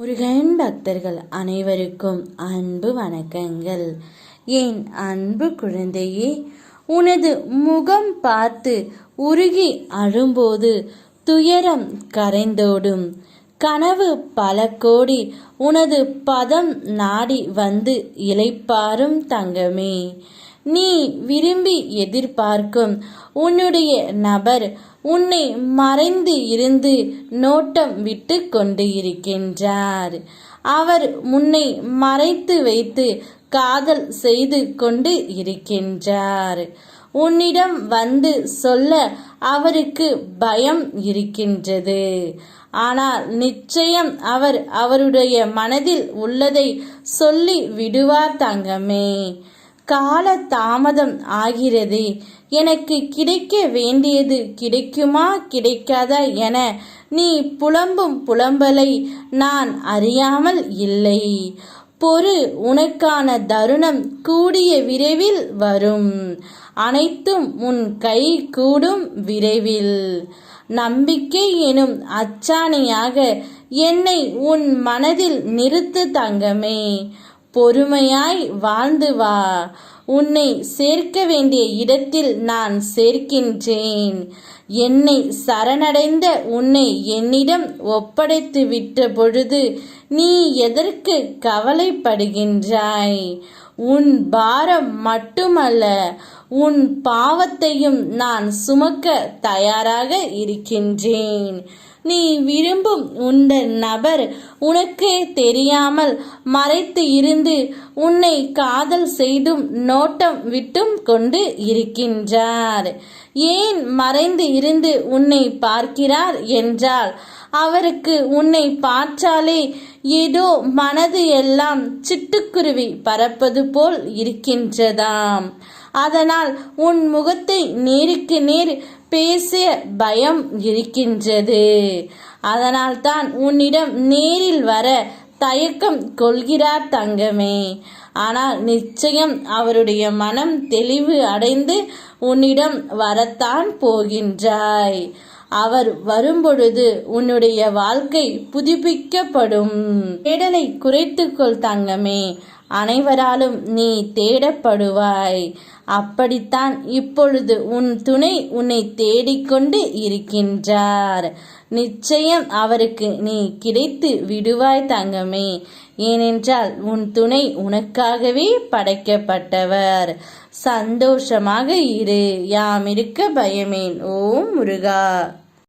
முருகன் பக்தர்கள் அனைவருக்கும் அன்பு வணக்கங்கள். என் அன்பு குழந்தையே, உனது முகம் பார்த்து உருகி அழும்போது துயரம் கரைந்தோடும். கனவு பல கோடி உனது பதம் நாடி வந்து இளைப்பாரும் தங்கமே. நீ விரும்பி எதிர்பார்க்கும் உன்னுடைய நபர் உன்னை மறைந்து இருந்து நோட்டம் விட்டு கொண்டு இருக்கின்றார். அவர் முன்னை மறைத்து வைத்து காதல் செய்து கொண்டு இருக்கின்றார். உன்னிடம் வந்து சொல்ல அவருக்கு பயம் இருக்கின்றது. ஆனால் நிச்சயம் அவர் அவருடைய மனதில் உள்ளதை சொல்லி விடுவார் தங்கமே. கால தாமதம் ஆகிறது, எனக்கு கிடைக்க வேண்டியது கிடைக்குமா கிடைக்காதா என நீ புலம்பும் புலம்பலை நான் அறியாமல் இல்லை. பொறு, உனக்கான தருணம் கூடிய விரைவில் வரும். அனைத்தும் உன் கை கூடும் விரைவில். நம்பிக்கை எனும் அச்சாணியாக என்னை உன் மனதில் நிறுத்து தங்கமே. பொறுமையாய் வாழ்ந்து வா. உன்னை சேர்க்க வேண்டிய இடத்தில் நான் சேர்க்கின்றேன். என்னை சரணடைந்த உன்னை என்னிடம் ஒப்படைத்து விட்ட பொழுது நீ எதற்கு கவலைப்படுகின்றாய்? உன் பாரம் மட்டுமல்ல, உன் பாவத்தையும் நான் சுமக்க தயாராக இருக்கின்றேன். நீ விரும்பும் உந்த நபர் உனக்கே தெரியாமல் மறைத்து இருந்து உன்னை காதல் செய்தும் நோட்டம் விட்டும் கொண்டு இருக்கின்றார். ஏன் மறைந்து இருந்து உன்னை பார்க்கிறார் என்றால், அவருக்கு உன்னை பார்த்தாலே ஏதோ மனது எல்லாம் சிட்டுக்குருவி பறப்பது போல் இருக்கின்றதாம். அதனால் உன் முகத்தை நேருக்கு நேர் பேச பயம் இருக்கின்றது. அதனால் தான் உன்னிடம் நேரில் வர தயக்கம் கொள்கிறார் தங்கமே. ஆனால் நிச்சயம் அவருடைய மனம் தெளிவு அடைந்து உன்னிடம் வரத்தான் போகின்றாய். அவர் வரும்பொழுது உன்னுடைய வாழ்க்கை புதுப்பிக்கப்படும். தேடலை குறைத்துக்கொள் தங்கமே. அனைவராலும் நீ தேடப்படுவாய். அப்படித்தான் இப்பொழுது உன் துணை உன்னை தேடிக்கொண்டு இருக்கின்றார். நிச்சயம் அவருக்கு நீ கிடைத்து விடுவாய் தங்கமே. ஏனென்றால் உன் துணை உனக்காகவே படைக்கப்பட்டவர். சந்தோஷமாக இரு. யாம் இருக்க பயமேன். ஓம் முருகா.